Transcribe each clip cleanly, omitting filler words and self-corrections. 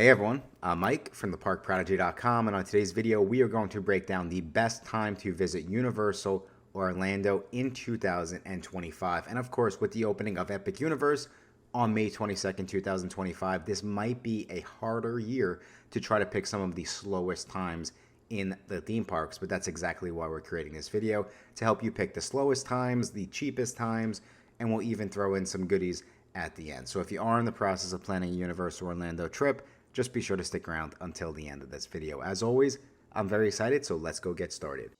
Hey everyone, I'm Mike from theparkprodigy.com, and on today's video we are going to break down the best time to visit Universal Orlando in 2025. And of course, with the opening of Epic Universe on May 22nd, 2025, this might be a harder year to try to pick some of the slowest times in the theme parks, but that's exactly why we're creating this video, to help you pick the slowest times, the cheapest times, and we'll even throw in some goodies at the end. So if you are in the process of planning a Universal Orlando trip, just be sure to stick around until the end of this video. As always, I'm very excited, so let's go get started.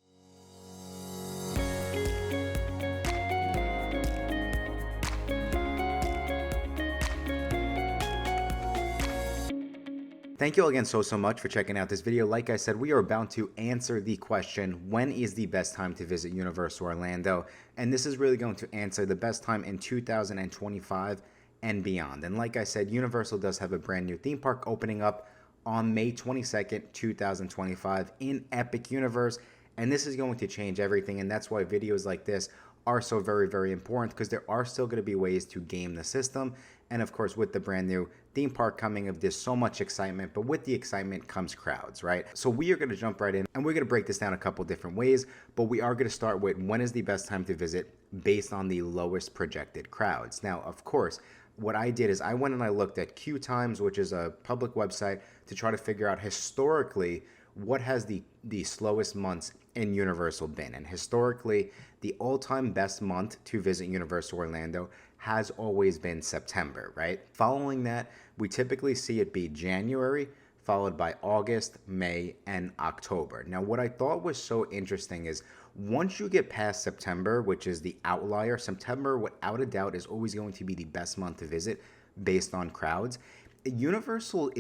Thank you all again so much for checking out this video. Like I said, we are about to answer the question, when is the best time to visit Universal Orlando? And this is really going to answer the best time in 2025 and beyond. And like I said, Universal does have a brand new theme park opening up on May 22nd, 2025 in Epic Universe. And this is going to change everything. And that's why videos like this are so very important, because there are still going to be ways to game the system. And of course, with the brand new theme park coming of this, so much excitement, but with the excitement comes crowds, right? So we are going to jump right in and we're going to break this down a couple different ways, but we are going to start with when is the best time to visit based on the lowest projected crowds. Now, of course, what I did is I went and I looked at Queue Times, which is a public website, to try to figure out historically what has the slowest months in Universal been. And historically, the all-time best month to visit Universal Orlando has always been September, right? Following that, we typically see it be January, followed by August, May, and October. Now, what I thought was so interesting is once you get past September, which is the outlier, September, without a doubt, is always going to be the best month to visit based on crowds. Universal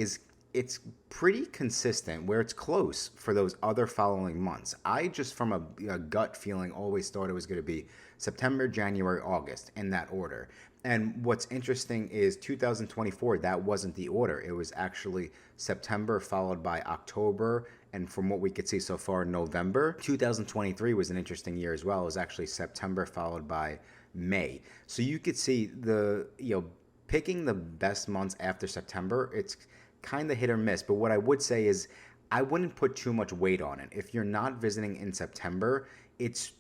it's pretty consistent where it's close for those other following months. I just, from a gut feeling, always thought it was going to be September, January, August in that order. And what's interesting is 2024, that wasn't the order. It was actually September followed by October, and from what we could see so far, November. 2023 was an interesting year as well. It was actually September followed by May. So you could see picking the best months after September, it's kind of hit or miss. But what I would say is I wouldn't put too much weight on it. If you're not visiting in September, it's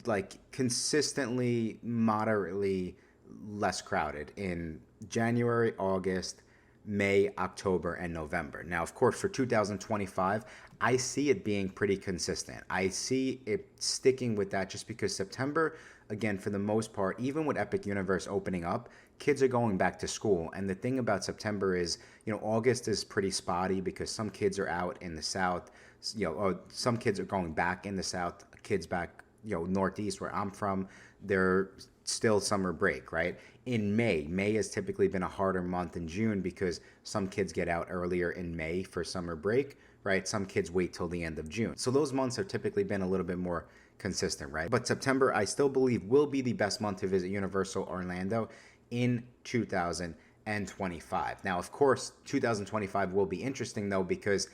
like consistently moderately less crowded in January, August, May, October, and November. Now, of course, for 2025, I see it being pretty consistent. I see it sticking with that just because September, again, for the most part, even with Epic Universe opening up, kids are going back to school. And the thing about September is, August is pretty spotty because some kids are out in the South, or some kids are going back in the South, kids back, Northeast where I'm from, they're still summer break, right? In May has typically been a harder month than June because some kids get out earlier in May for summer break, right? Some kids wait till the end of June. So those months have typically been a little bit more consistent, right? But September, I still believe, will be the best month to visit Universal Orlando in 2025. Now, of course, 2025 will be interesting though, because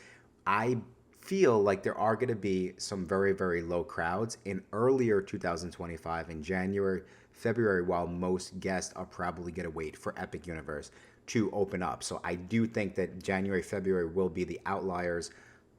I feel like there are going to be some very low crowds in earlier 2025 in January, February, while most guests are probably going to wait for Epic Universe to open up. So I do think that January, February will be the outliers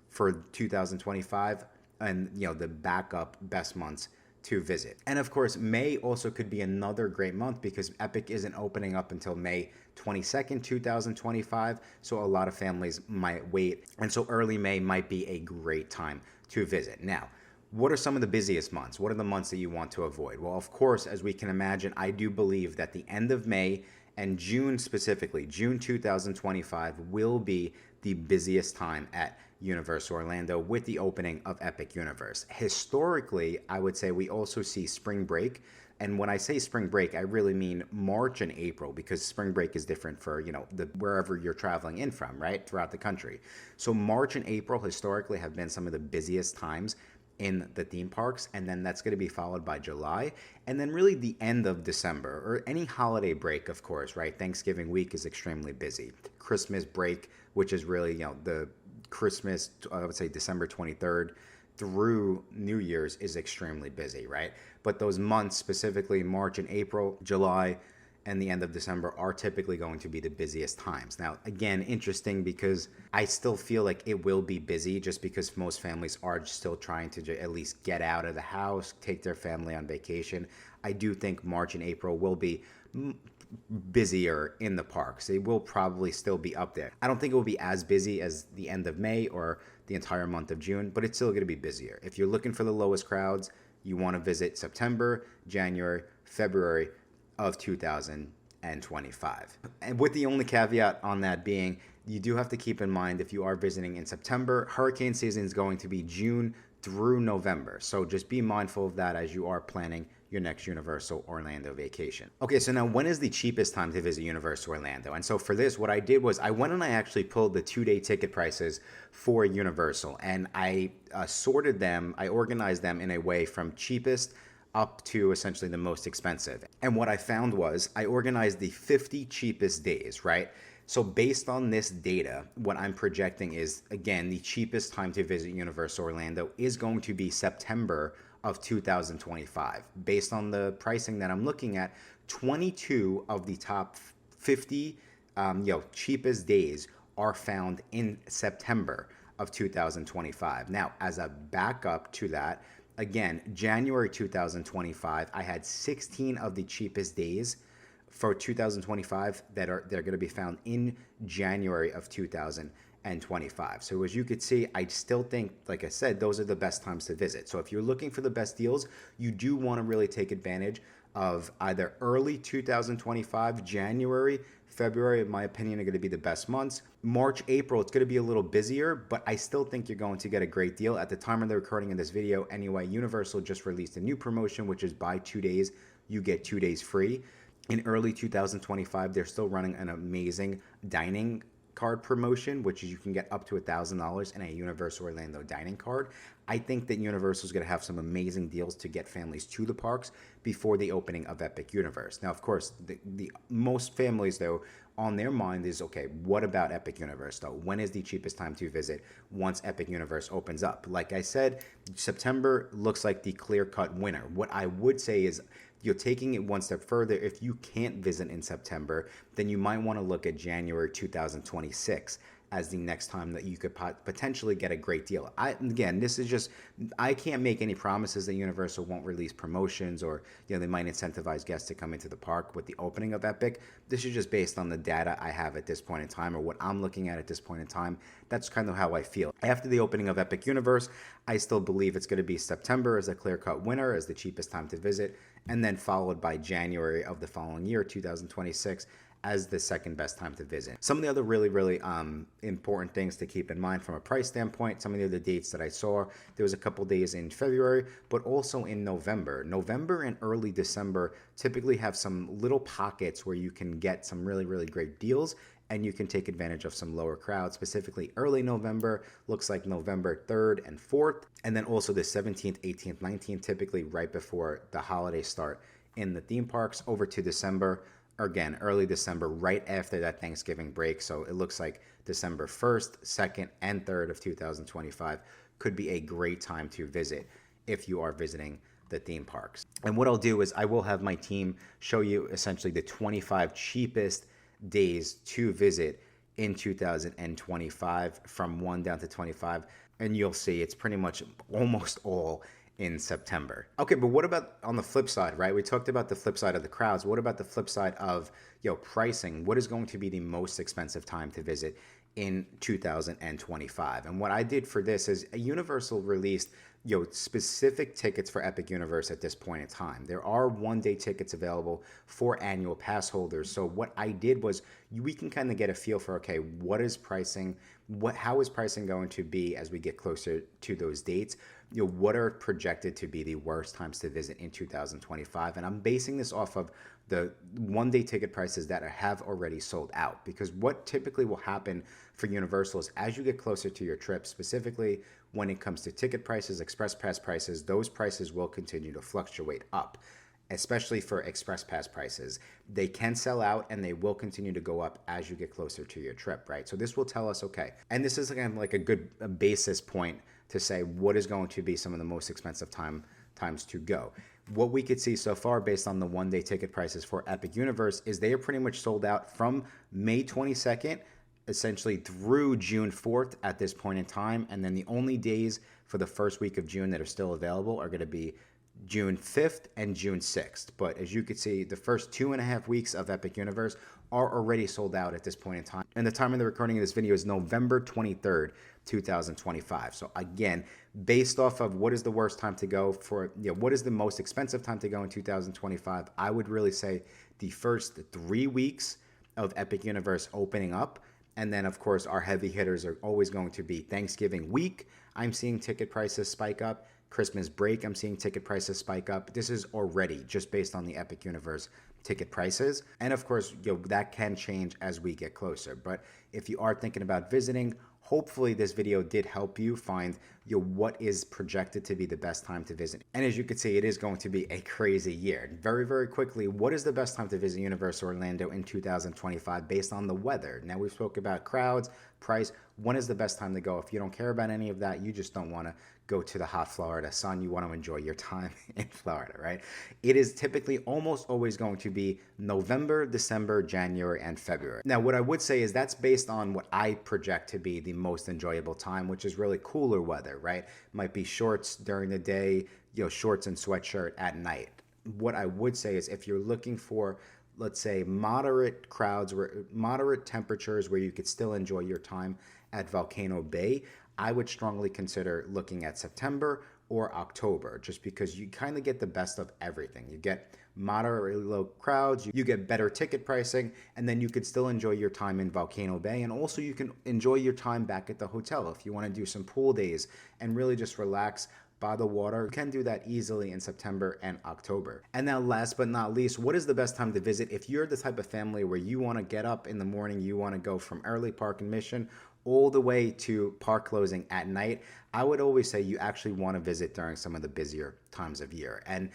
for 2025 and, the backup best months to visit. And of course, May also could be another great month because Epic isn't opening up until May 22nd, 2025. So a lot of families might wait. And so early May might be a great time to visit. Now, what are some of the busiest months? What are the months that you want to avoid? Well, of course, as we can imagine, I do believe that the end of May and June specifically, June 2025, will be the busiest time at Universal Orlando with the opening of Epic Universe. Historically, I would say we also see spring break. And when I say spring break, I really mean March and April, because spring break is different for, wherever you're traveling in from, right? Throughout the country. So March and April historically have been some of the busiest times in the theme parks, and then that's going to be followed by July, and then really the end of December, or any holiday break, of course, right? Thanksgiving week is extremely busy. Christmas break, which is really, the Christmas, I would say December 23rd through New Year's, is extremely busy, right? But those months, specifically March and April, July, and the end of December are typically going to be the busiest times. Now, again, interesting because I still feel like it will be busy just because most families are still trying to at least get out of the house, take their family on vacation. I do think March and April will be busier in the parks. They will probably still be up there. I don't think it will be as busy as the end of May or the entire month of June, but it's still going to be busier. If you're looking for the lowest crowds, you want to visit September, January, February of 2025. And with the only caveat on that being, you do have to keep in mind if you are visiting in September, hurricane season is going to be June through November. So just be mindful of that as you are planning your next Universal Orlando vacation. Okay, so now when is the cheapest time to visit Universal Orlando? And so for this, what I did was I went and I actually pulled the 2-day ticket prices for Universal, and I sorted them, I organized them in a way from cheapest up to essentially the most expensive. And what I found was I organized the 50 cheapest days, right? So based on this data, what I'm projecting is, again, the cheapest time to visit Universal Orlando is going to be September of 2025. Based on the pricing that I'm looking at, 22 of the top 50 cheapest days are found in September of 2025. Now, as a backup to that, again, January 2025, I had 16 of the cheapest days for 2025 they're going to be found in January of 2025. So as you could see, I still think, like I said, those are the best times to visit. So if you're looking for the best deals, you do want to really take advantage of either early 2025, January, February, in my opinion, are going to be the best months. March, April, it's going to be a little busier, but I still think you're going to get a great deal. At the time of the recording of this video, anyway, Universal just released a new promotion, which is buy 2 days, you get 2 days free. In early 2025, they're still running an amazing dining card promotion, which is you can get up to $1,000 in a Universal Orlando dining card. I think that Universal is going to have some amazing deals to get families to the parks before the opening of Epic Universe. Now, of course, the most families, though, on their mind is, okay, what about Epic Universe, though? When is the cheapest time to visit once Epic Universe opens up? Like I said, September looks like the clear-cut winner. What I would say is, you're taking it one step further. If you can't visit in September, then you might want to look at January 2026 as the next time that you could potentially get a great deal. Again, this is just, I can't make any promises that Universal won't release promotions or, they might incentivize guests to come into the park with the opening of Epic. This is just based on the data I have at this point in time, or what I'm looking at this point in time. That's kind of how I feel. After the opening of Epic Universe, I still believe it's going to be September as a clear-cut winner, as the cheapest time to visit, and then followed by January of the following year, 2026, as the second best time to visit. Some of the other really important things to keep in mind from a price standpoint, some of the other dates that I saw, there was a couple days in February, but also in November. November and early December typically have some little pockets where you can get some really great deals, and you can take advantage of some lower crowds. Specifically early November, looks like November 3rd and 4th, and then also the 17th, 18th, 19th, typically right before the holidays start in the theme parks, over to December. Again, early December, right after that Thanksgiving break. So it looks like December 1st, 2nd, and 3rd of 2025 could be a great time to visit if you are visiting the theme parks. And what I'll do is I will have my team show you essentially the 25 cheapest days to visit in 2025 from 1 down to 25. And you'll see it's pretty much almost all in September. Okay, but what about on the flip side, right? We talked about the flip side of the crowds. What about the flip side of, pricing? What is going to be the most expensive time to visit in 2025? And what I did for this is Universal released, specific tickets for Epic Universe at this point in time. There are 1-day tickets available for annual pass holders. So what I did was we can kind of get a feel for, okay, what is pricing? How is pricing going to be as we get closer to those dates? What are projected to be the worst times to visit in 2025? And I'm basing this off of the 1-day ticket prices that have already sold out, because what typically will happen for Universal is as you get closer to your trip, specifically when it comes to ticket prices, express pass prices, those prices will continue to fluctuate up, especially for express pass prices. They can sell out and they will continue to go up as you get closer to your trip, right? So this will tell us, okay, and this is again like a good basis point to say what is going to be some of the most expensive times to go. what we could see so far based on the one-day ticket prices for Epic Universe is they are pretty much sold out from May 22nd essentially through June 4th at this point in time. And then the only days for the first week of June that are still available are going to be June 5th and June 6th. But as you can see, the first 2.5 weeks of Epic Universe are already sold out at this point in time. And the time of the recording of this video is November 23rd, 2025. So again, based off of what is the worst time to go for, what is the most expensive time to go in 2025, I would really say the first 3 weeks of Epic Universe opening up. And then, of course, our heavy hitters are always going to be Thanksgiving week. I'm seeing ticket prices spike up. Christmas break, I'm seeing ticket prices spike up. This is already just based on the Epic Universe ticket prices. And of course, that can change as we get closer. But if you are thinking about visiting, hopefully this video did help you find what is projected to be the best time to visit. And as you can see, it is going to be a crazy year. Very, very quickly, what is the best time to visit Universal Orlando in 2025 based on the weather? Now we've spoke about crowds, price. When is the best time to go? If you don't care about any of that, you just don't want to go to the hot Florida sun. You want to enjoy your time in Florida, right? It is typically almost always going to be November, December, January, and February. Now, what I would say is that's based on what I project to be the most enjoyable time, which is really cooler weather, right? Might be shorts during the day, shorts and sweatshirt at night. What I would say is if you're looking for, let's say, moderate crowds, moderate temperatures where you could still enjoy your time at Volcano Bay, I would strongly consider looking at September or October, just because you kind of get the best of everything. You get moderately low crowds, you get better ticket pricing, and then you could still enjoy your time in Volcano Bay. And also you can enjoy your time back at the hotel if you want to do some pool days and really just relax by the water. You can do that easily in September and October. And now last but not least, what is the best time to visit? If you're the type of family where you want to get up in the morning, you want to go from early park admission all the way to park closing at night, I would always say you actually want to visit during some of the busier times of year. And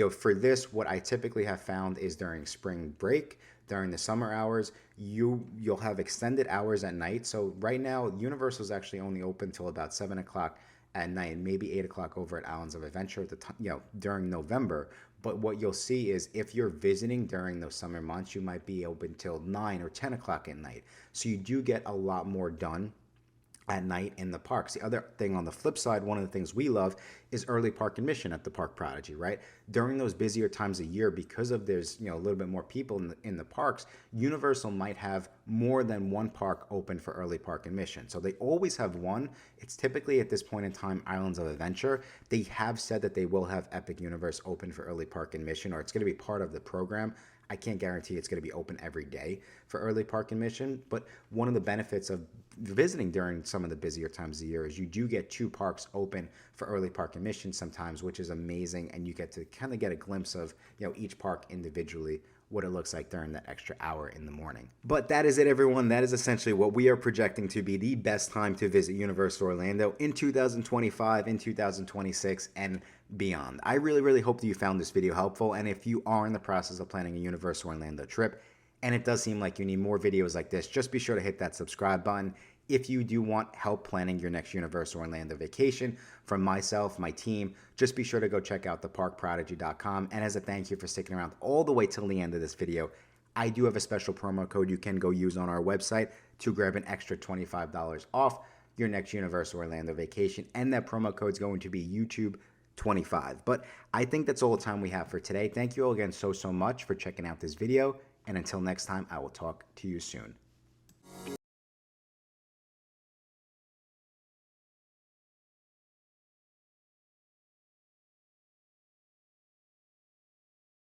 for this, what I typically have found is during spring break, during the summer hours, you'll have extended hours at night. So right now, Universal is actually only open till about 7 o'clock at night, maybe 8 o'clock over at Islands of Adventure at the time, during November. But what you'll see is if you're visiting during those summer months, you might be open till 9 or 10 o'clock at night. So you do get a lot more done at night in the parks. The other thing on the flip side, one of the things we love is early park admission at the Park Prodigy, right? During those busier times of year, because of there's a little bit more people in the parks, Universal might have more than one park open for early park admission. So they always have one. It's typically at this point in time Islands of Adventure. They have said that they will have Epic Universe open for early park admission, or it's going to be part of the program. I can't guarantee it's going to be open every day for early park admission, but one of the benefits of visiting during some of the busier times of the year is you do get 2 parks open for early park admission sometimes, which is amazing, and you get to kind of get a glimpse of each park individually, what it looks like during that extra hour in the morning. But that is it, everyone. That is essentially what we are projecting to be the best time to visit Universal Orlando in 2025, in 2026, and beyond. I really, really hope that you found this video helpful. And if you are in the process of planning a Universal Orlando trip, and it does seem like you need more videos like this, just be sure to hit that subscribe button. If you do want help planning your next Universal Orlando vacation from myself, my team, just be sure to go check out theparkprodigy.com. And as a thank you for sticking around all the way till the end of this video, I do have a special promo code you can go use on our website to grab an extra $25 off your next Universal Orlando vacation. And that promo code is going to be YouTube25. But I think that's all the time we have for today. Thank you all again so much for checking out this video. And until next time, I will talk to you soon.